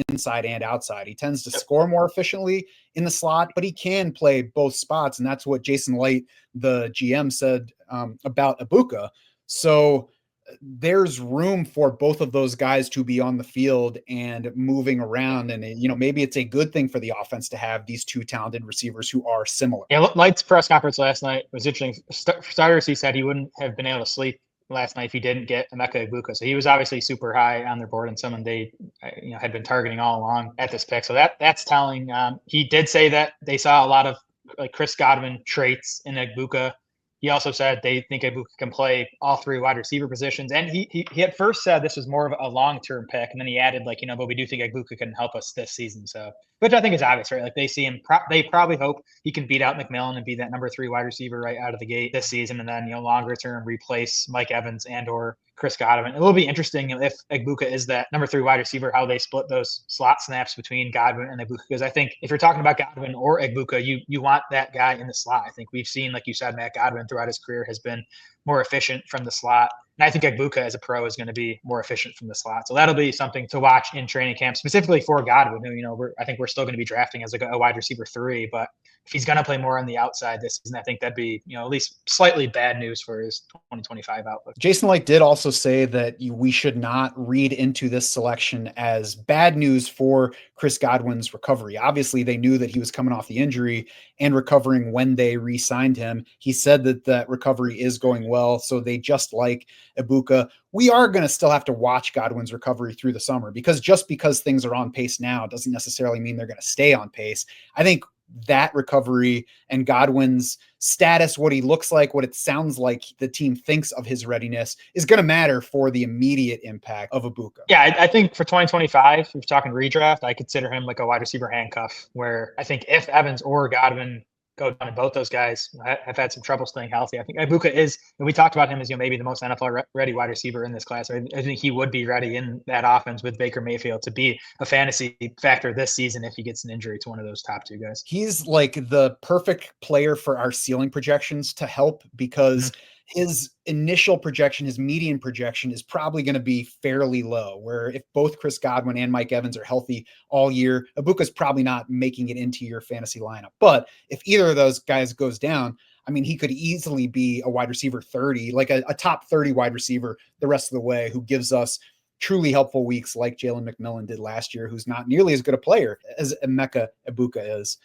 Speaker 1: inside and outside. He tends to score more efficiently in the slot, but he can play both spots. And that's what Jason Light, the GM, said about Egbuka. So there's room for both of those guys to be on the field and moving around. And, maybe it's a good thing for the offense to have these 2 talented receivers who are similar.
Speaker 3: Yeah, Light's press conference last night was interesting. For starters, he said he wouldn't have been able to sleep last night if he didn't get Emeka Egbuka. So he was obviously super high on their board and someone they had been targeting all along at this pick. So that's telling. He did say that they saw a lot of like Chris Godwin traits in Egbuka. He also said they think Egbuka can play all 3 wide receiver positions. And he at first said this was more of a long-term pick. And then he added but we do think Egbuka can help us this season. So, which I think is obvious, right? Like they see him, they probably hope he can beat out McMillan and be that number 3 wide receiver right out of the gate this season. And then, longer term replace Mike Evans and or Chris Godwin. It will be interesting if Egbuka is that number 3 wide receiver, how they split those slot snaps between Godwin and Egbuka. Because I think if you're talking about Godwin or Egbuka, you want that guy in the slot. I think we've seen, like you said, Matt, Godwin throughout his career has been more efficient from the slot. And I think Egbuka as a pro is going to be more efficient from the slot. So that'll be something to watch in training camp, specifically for Godwin, who, I think we're still going to be drafting as a wide receiver 3. But if he's going to play more on the outside this season, I think that'd be, at least slightly bad news for his 2025 outlook.
Speaker 1: Jason Light did also say that we should not read into this selection as bad news for Chris Godwin's recovery. Obviously, they knew that he was coming off the injury and recovering when they re-signed him. He said that recovery is going well, so they just like Egbuka. We are going to still have to watch Godwin's recovery through the summer because just because things are on pace now doesn't necessarily mean they're going to stay on pace. I think that recovery and Godwin's status, what he looks like, what it sounds like the team thinks of his readiness is going to matter for the immediate impact of Egbuka.
Speaker 3: Yeah, I think for 2025, if you're talking redraft, I consider him like a wide receiver handcuff where I think if Evans or Godwin go down, and both those guys have had some trouble staying healthy. I think Egbuka is, and we talked about him as maybe the most NFL ready wide receiver in this class. I think he would be ready in that offense with Baker Mayfield to be a fantasy factor this season if he gets an injury to one of those top 2 guys.
Speaker 1: He's like the perfect player for our ceiling projections to help because his initial projection, his median projection is probably going to be fairly low, where if both Chris Godwin and Mike Evans are healthy all year, Egbuka's probably not making it into your fantasy lineup. But if either of those guys goes down, I mean, he could easily be a wide receiver 30, like a top 30 wide receiver the rest of the way, who gives us truly helpful weeks like Jalen McMillan did last year, who's not nearly as good a player as Emeka Egbuka is.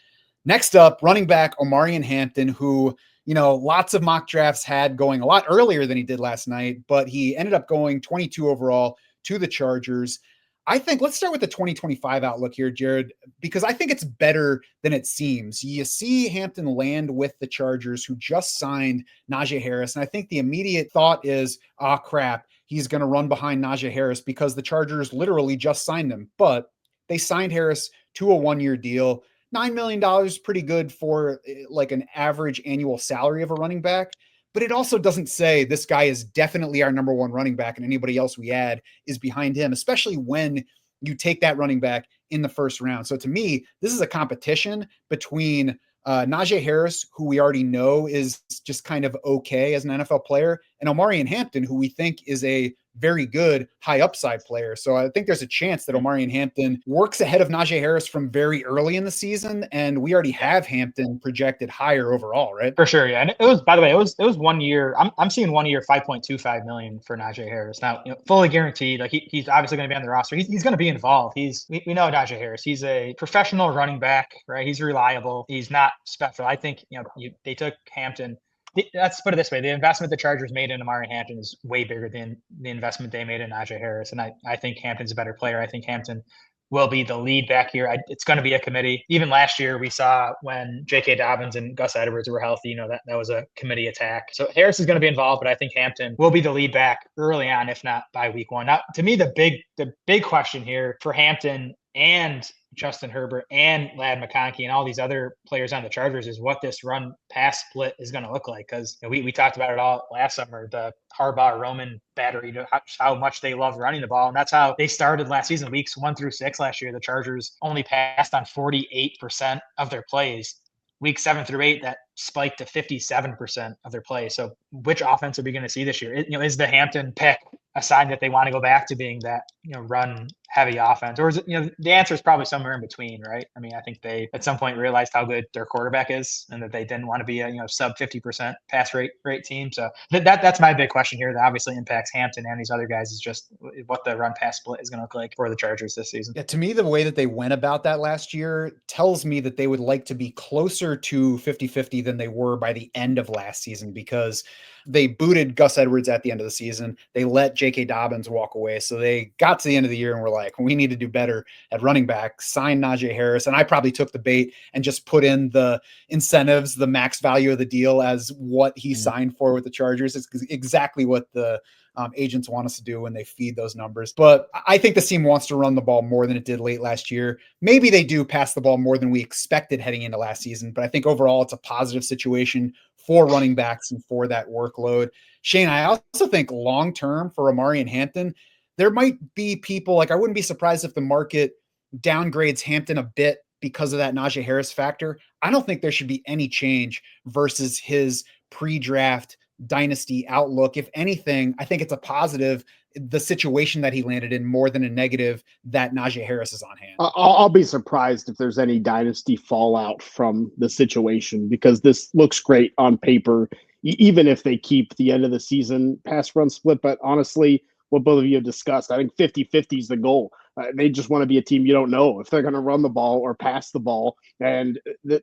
Speaker 1: Next up, running back Omarion Hampton, who, lots of mock drafts had going a lot earlier than he did last night, but he ended up going 22 overall to the Chargers. I think let's start with the 2025 outlook here, Jared, because I think it's better than it seems. You see Hampton land with the Chargers, who just signed Najee Harris. And I think the immediate thought is, crap, he's going to run behind Najee Harris because the Chargers literally just signed him. But they signed Harris to a 1-year deal. $9 million is pretty good for like an average annual salary of a running back. but it also doesn't say this guy is definitely our number one running back and anybody else we add is behind him, especially when you take that running back in the first round. So to me, this is a competition between Najee Harris, who we already know is just kind of okay as an NFL player, and Omarion Hampton, who we think is a very good high upside player. So I think there's a chance that Omarion Hampton works ahead of Najee Harris from very early in the season. And we already have Hampton projected higher overall, right?
Speaker 3: For sure. Yeah. And it was, by the way, it was 1 year. I'm seeing 1 year, 5.25 million for Najee Harris. Now, fully guaranteed. Like he's obviously going to be on the roster. He's going to be involved. We know Najee Harris. He's a professional running back, right? He's reliable. He's not special. I think, they took Hampton. Let's put it this way. The investment the Chargers made in Omarion Hampton is way bigger than the investment they made in Najee Harris. And I think Hampton's a better player. I think Hampton will be the lead back here. It's going to be a committee. Even last year, we saw when J.K. Dobbins and Gus Edwards were healthy, that was a committee attack. So Harris is going to be involved, but I think Hampton will be the lead back early on, if not by week 1. Now, to me, the big question here for Hampton and Justin Herbert and Ladd McConkey and all these other players on the Chargers is what this run pass split is going to look like. Because we talked about it all last summer, the Harbaugh Roman battery, how much they love running the ball. And that's how they started last season, weeks 1 through 6 last year. The Chargers only passed on 48% of their plays. Week 7 through 8, that spiked to 57% of their plays. So which offense are we going to see this year? Is the Hampton pick a sign that they want to go back to being that, run heavy offense? Or is it, the answer is probably somewhere in between, right? I mean, I think they at some point realized how good their quarterback is and that they didn't want to be a, sub 50% pass rate team. So that's my big question here that obviously impacts Hampton and these other guys is just what the run pass split is going to look like for the Chargers this season.
Speaker 1: Yeah, to me, the way that they went about that last year tells me that they would like to be closer to 50-50 than they were by the end of last season, because they booted Gus Edwards at the end of the season. They let J.K. Dobbins walk away. So they got to the end of the year and were like, we need to do better at running back, sign Najee Harris. And I probably took the bait and just put in the incentives, the max value of the deal as what he signed for with the Chargers. It's exactly what the agents want us to do when they feed those numbers. But I think the team wants to run the ball more than it did late last year. Maybe they do pass the ball more than we expected heading into last season, but I think overall it's a positive situation for running backs and for that workload. Shane, I also think long-term for Omarion Hampton, there might be people, like I wouldn't be surprised if the market downgrades Hampton a bit because of that Najee Harris factor. I don't think there should be any change versus his pre-draft dynasty outlook. If anything, I think it's a positive, the situation that he landed in, more than a negative that Najee Harris is on hand.
Speaker 4: I'll be surprised if there's any dynasty fallout from the situation, because this looks great on paper, even if they keep the end of the season pass run split. But honestly, what both of you have discussed, I think 50-50 is the goal. They just want to be a team you don't know if they're going to run the ball or pass the ball, and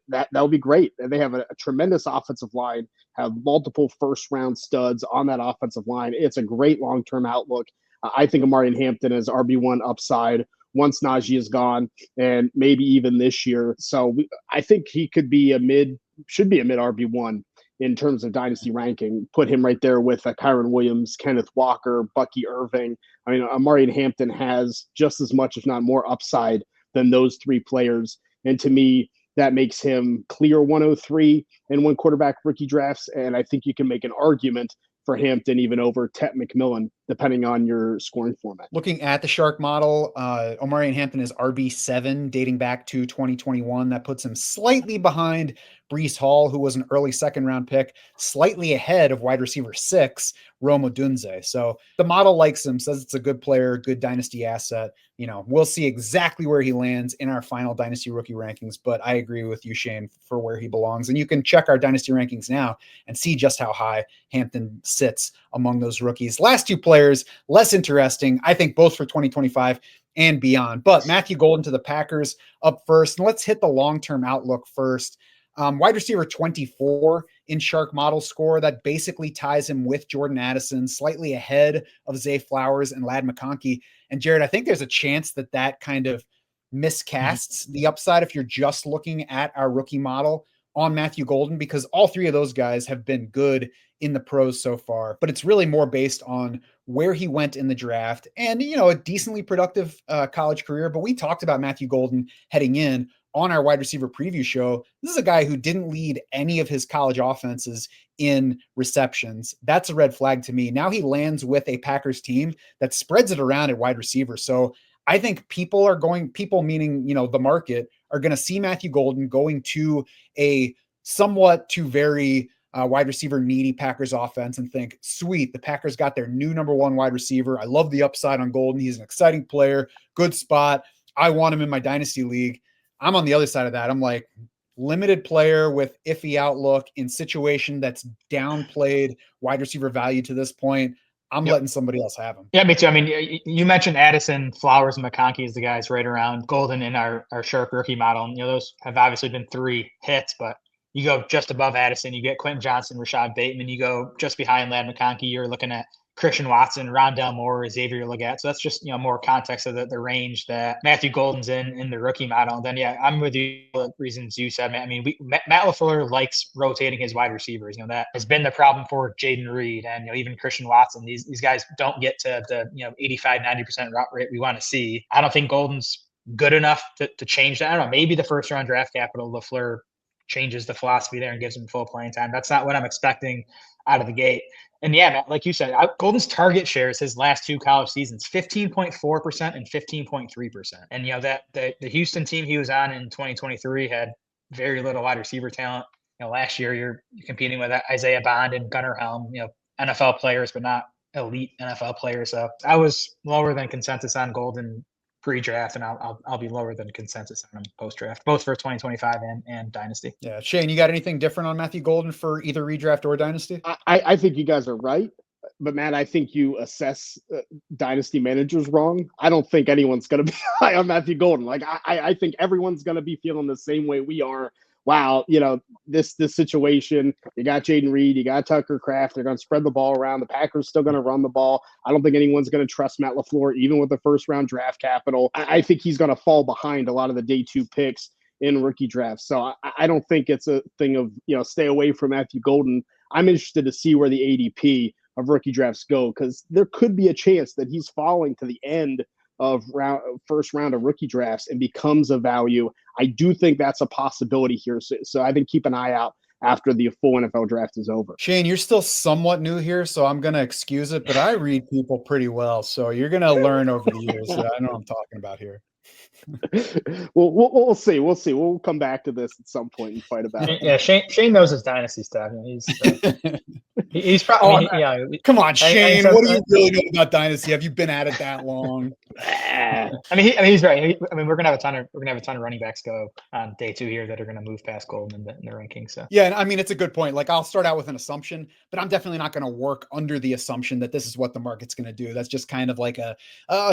Speaker 4: that'll be great. And they have a tremendous offensive line, have multiple first-round studs on that offensive line. It's a great long-term outlook. I think Omarion Hampton is RB1 upside once Najee is gone, and maybe even this year. So I think he could be should be a mid RB1 in terms of dynasty ranking. Put him right there with Kyron Williams, Kenneth Walker, Bucky Irving. I mean, Omarion Hampton has just as much, if not more, upside than those three players. And to me, that makes him clear 103 in one quarterback rookie drafts. And I think you can make an argument for Hampton even over Tet McMillan, depending on your scoring format.
Speaker 1: Looking at the Shark model, Omarion Hampton is RB7 dating back to 2021. That puts him slightly behind Breece Hall, who was an early second-round pick, slightly ahead of wide receiver 6, Rome Odunze. So the model likes him, says it's a good player, good dynasty asset. We'll see exactly where he lands in our final dynasty rookie rankings, but I agree with you, Shane, for where he belongs. And you can check our dynasty rankings now and see just how high Hampton sits among those rookies. Last two players, less interesting, I think, both for 2025 and beyond. But Matthew Golden to the Packers up first. And let's hit the long-term outlook first. Wide receiver 24 in Shark model score. That basically ties him with Jordan Addison, slightly ahead of Zay Flowers and Ladd McConkey. And Jared, I think there's a chance that kind of miscasts the upside if you're just looking at our rookie model on Matthew Golden, because all three of those guys have been good in the pros so far, but it's really more based on where he went in the draft and, a decently productive college career. But we talked about Matthew Golden heading in on our wide receiver preview show. This is a guy who didn't lead any of his college offenses in receptions. That's a red flag to me. Now he lands with a Packers team that spreads it around at wide receiver. So I think people meaning, the market, are going to see Matthew Golden going to a somewhat to very wide receiver needy Packers offense and think, sweet, the Packers got their new number one wide receiver. I love the upside on Golden. He's an exciting player, good spot. I want him in my dynasty league. I'm on the other side of that. I'm like, limited player with iffy outlook in situation that's downplayed wide receiver value to this point. I'm letting somebody else have him.
Speaker 3: Yeah, me too. I mean, you mentioned Addison, Flowers, and McConkey as the guys right around Golden in our sharp rookie model. And, those have obviously been 3 hits, but you go just above Addison, you get Quentin Johnson, Rashad Bateman. You go just behind Ladd McConkey, you're looking at Christian Watson, Rondell Moore, Xavier Legette. So that's just, more context of the range that Matthew Golden's in the rookie model. And then, yeah, I'm with you. The reasons you said, Matt. I mean, Matt LaFleur likes rotating his wide receivers. That has been the problem for Jaden Reed and, even Christian Watson. These guys don't get to the, 85, 90% route rate we want to see. I don't think Golden's good enough to change that. I don't know. Maybe the first round draft capital, LaFleur changes the philosophy there and gives him full playing time. That's not what I'm expecting out of the gate. And yeah, Matt, like you said, Golden's target shares his last 2 college seasons, 15.4% and 15.3%. And, that the Houston team he was on in 2023 had very little wide receiver talent. Last year you're competing with Isaiah Bond and Gunnar Helm, NFL players, but not elite NFL players. So I was lower than consensus on Golden pre-draft, and I'll be lower than consensus on him post-draft, both for 2025 and Dynasty.
Speaker 1: Yeah, Shane, you got anything different on Matthew Golden for either redraft or Dynasty?
Speaker 4: I think you guys are right, but Matt, I think you assess Dynasty managers wrong. I don't think anyone's going to be high on Matthew Golden. Like I think everyone's going to be feeling the same way we are. Wow, this situation, you got Jaden Reed, you got Tucker Kraft, they're going to spread the ball around. The Packers still going to run the ball. I don't think anyone's going to trust Matt LaFleur, even with the first round draft capital. I think he's going to fall behind a lot of the day 2 picks in rookie drafts. So I don't think it's a thing of, stay away from Matthew Golden. I'm interested to see where the ADP of rookie drafts go, because there could be a chance that he's falling to the end of first round of rookie drafts and becomes a value. I do think that's a possibility here. So I think keep an eye out after the full NFL draft is over.
Speaker 1: Shane, you're still somewhat new here, so I'm going to excuse it, but I read people pretty well. So you're going to learn over the years. I know what I'm talking about here.
Speaker 4: Well, we'll see. We'll see. We'll come back to this at some point and fight about it.
Speaker 3: Yeah, Shane knows his dynasty stuff. He's probably
Speaker 1: come on, Shane. What do you really know about dynasty? Have you been at it that long?
Speaker 3: He's right. We're gonna have a ton of running backs go on day 2 here that are gonna move past Golden in the rankings. So
Speaker 1: yeah, and it's a good point. Like, I'll start out with an assumption, but I'm definitely not going to work under the assumption that this is what the market's going to do. That's just kind of like a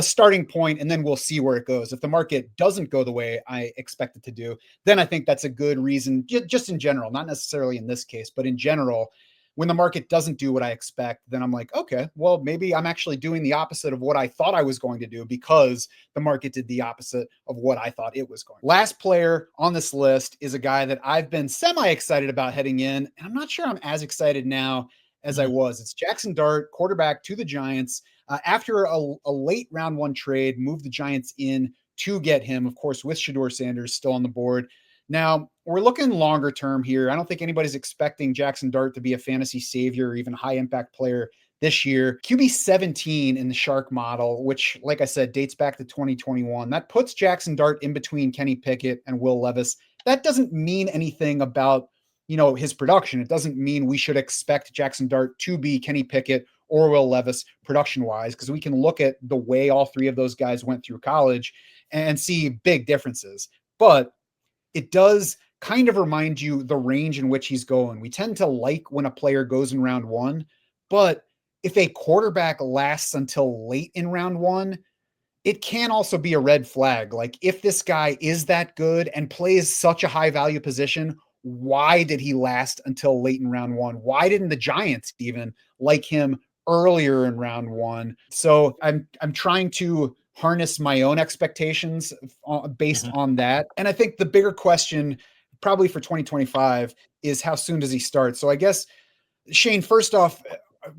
Speaker 1: starting point, and then we'll see where it goes. If the market doesn't go the way I expect it to do, then I think that's a good reason, just in general, not necessarily in this case, but in general. When the market doesn't do what I expect, then I'm like, okay, well, maybe I'm actually doing the opposite of what I thought I was going to do because the market did the opposite of what I thought it was going. Last player on this list is a guy that I've been semi-excited about heading in, and I'm not sure I'm as excited now as I was. It's Jaxson Dart, quarterback to the Giants. After a late round 1 trade, moved the Giants in to get him, of course, with Shedeur Sanders still on the board. Now, we're looking longer term here. I don't think anybody's expecting Jaxson Dart to be a fantasy savior or even a high impact player this year. QB 17 in the Shark model, which, like I said, dates back to 2021. That puts Jaxson Dart in between Kenny Pickett and Will Levis. That doesn't mean anything about, his production. It doesn't mean we should expect Jaxson Dart to be Kenny Pickett or Will Levis production-wise, because we can look at the way all 3 of those guys went through college and see big differences. But it does kind of remind you the range in which he's going. We tend to like when a player goes in round 1, but if a quarterback lasts until late in round 1, it can also be a red flag. Like, if this guy is that good and plays such a high value position, why did he last until late in round 1? Why didn't the Giants even like him earlier in round 1? So I'm trying to harness my own expectations based on that. And I think the bigger question probably for 2025 is how soon does he start? So I guess, Shane, first off,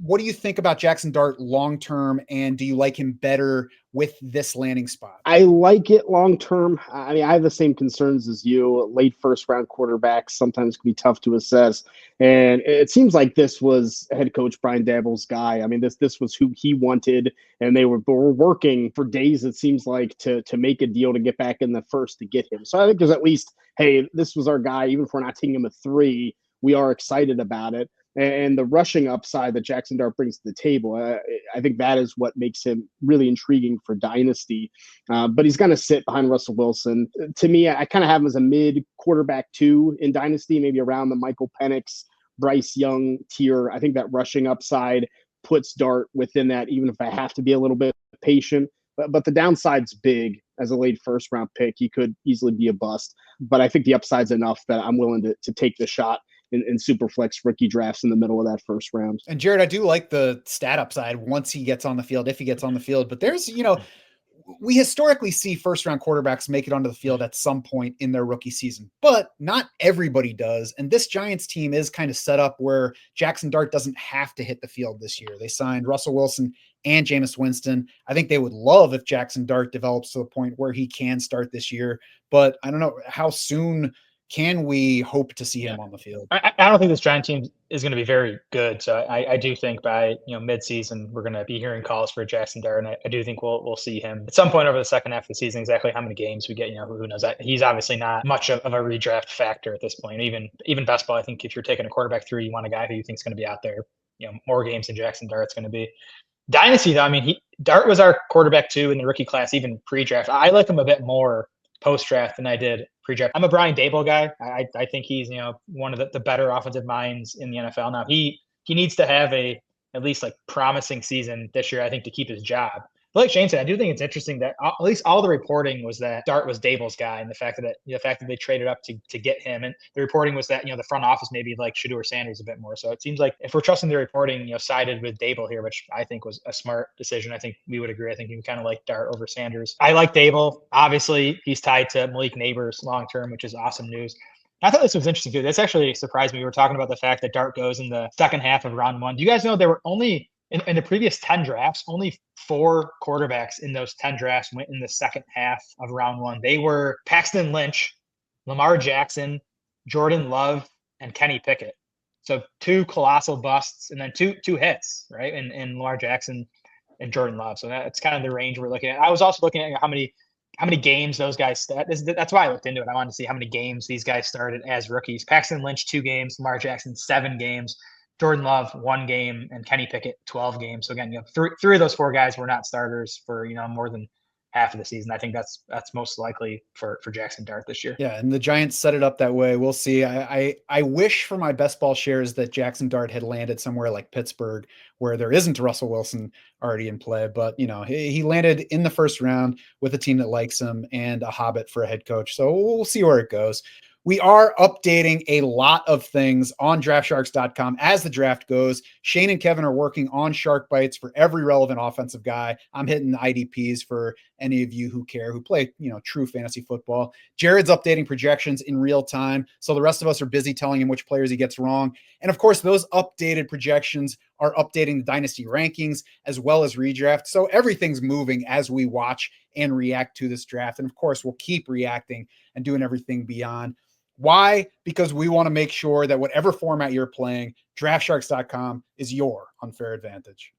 Speaker 1: what do you think about Jaxson Dart long-term, and do you like him better with this landing spot?
Speaker 4: I like it long-term. I mean, I have the same concerns as you. Late first-round quarterbacks sometimes can be tough to assess. And it seems like this was head coach Brian Daboll's guy. I mean, this was who he wanted, and they were working for days, it seems like, to make a deal to get back in the first to get him. So I think there's at least, hey, this was our guy. Even if we're not taking him at 3, we are excited about it. And the rushing upside that Jaxson Dart brings to the table, I think that is what makes him really intriguing for Dynasty. But he's going to sit behind Russell Wilson. To me, I kind of have him as a mid quarterback 2 in Dynasty, maybe around the Michael Penix, Bryce Young tier. I think that rushing upside puts Dart within that, even if I have to be a little bit patient. But the downside's big. As a late first-round pick, he could easily be a bust. But I think the upside's enough that I'm willing to take the shot in super flex rookie drafts in the middle of that first round.
Speaker 1: And Jared, I do like the stat upside once he gets on the field, if he gets on the field. But there's, we historically see first-round quarterbacks make it onto the field at some point in their rookie season, but not everybody does. And this Giants team is kind of set up where Jaxson Dart doesn't have to hit the field this year. They signed Russell Wilson and Jameis Winston. I think they would love if Jaxson Dart develops to the point where he can start this year, but I don't know how soon can we hope to see him on the field?
Speaker 3: I don't think this Giant team is going to be very good. So I do think by mid-season we're going to be hearing calls for Jaxson Dart, and I do think we'll see him at some point over the second half of the season. Exactly how many games we get, who knows? He's obviously not much of a redraft factor at this point. Even best ball, I think if you're taking a quarterback 3, you want a guy who you think is going to be out there, more games than Jaxson Dart's going to be. Dynasty, though, I mean, Dart was our quarterback 2 in the rookie class, even pre-draft. I like him a bit more post-draft than I did pre-draft. I'm a Brian Daboll guy. I think he's, one of the better offensive minds in the NFL. Now he needs to have at least promising season this year, I think, to keep his job. But like Shane said, I do think it's interesting that at least all the reporting was that Dart was Daboll's guy, and the fact that they traded up to get him, and the reporting was that the front office maybe like Shedeur Sanders a bit more. So it seems like if we're trusting the reporting, sided with Daboll here, which I think was a smart decision. I think we would agree. I think you kind of like Dart over Sanders. I like Daboll. Obviously, he's tied to Malik Neighbors long term, which is awesome news. I thought this was interesting too. This actually surprised me. We were talking about the fact that Dart goes in the second half of round 1. Do you guys know there were only in the previous 10 drafts, only 4 quarterbacks in those 10 drafts went in the second half of round 1. They were Paxton Lynch, Lamar Jackson, Jordan Love, and Kenny Pickett. So 2 colossal busts and then two hits, right? In Lamar Jackson and Jordan Love. So that's kind of the range we're looking at. I was also looking at how many games those guys that's why I looked into it. I wanted to see how many games these guys started as rookies. Paxton Lynch 2 games, Lamar Jackson 7 games. Jordan Love 1 game, and Kenny Pickett 12 games. So again, three of those 4 guys were not starters for more than half of the season. I think that's most likely for Jaxson Dart this year.
Speaker 1: Yeah, and the Giants set it up that way. We'll see. I wish for my best ball shares that Jaxson Dart had landed somewhere like Pittsburgh, where there isn't Russell Wilson already in play. But he landed in the first round with a team that likes him and a Hobbit for a head coach. So we'll see where it goes. We are updating a lot of things on draftsharks.com as the draft goes. Shane and Kevin are working on shark bites for every relevant offensive guy. I'm hitting the IDPs for any of you who care, who play, true fantasy football. Jared's updating projections in real time. So the rest of us are busy telling him which players he gets wrong. And of course, those updated projections are updating the dynasty rankings as well as redraft. So everything's moving as we watch and react to this draft. And of course, we'll keep reacting and doing everything beyond. Why? Because we want to make sure that whatever format you're playing, draftsharks.com is your unfair advantage.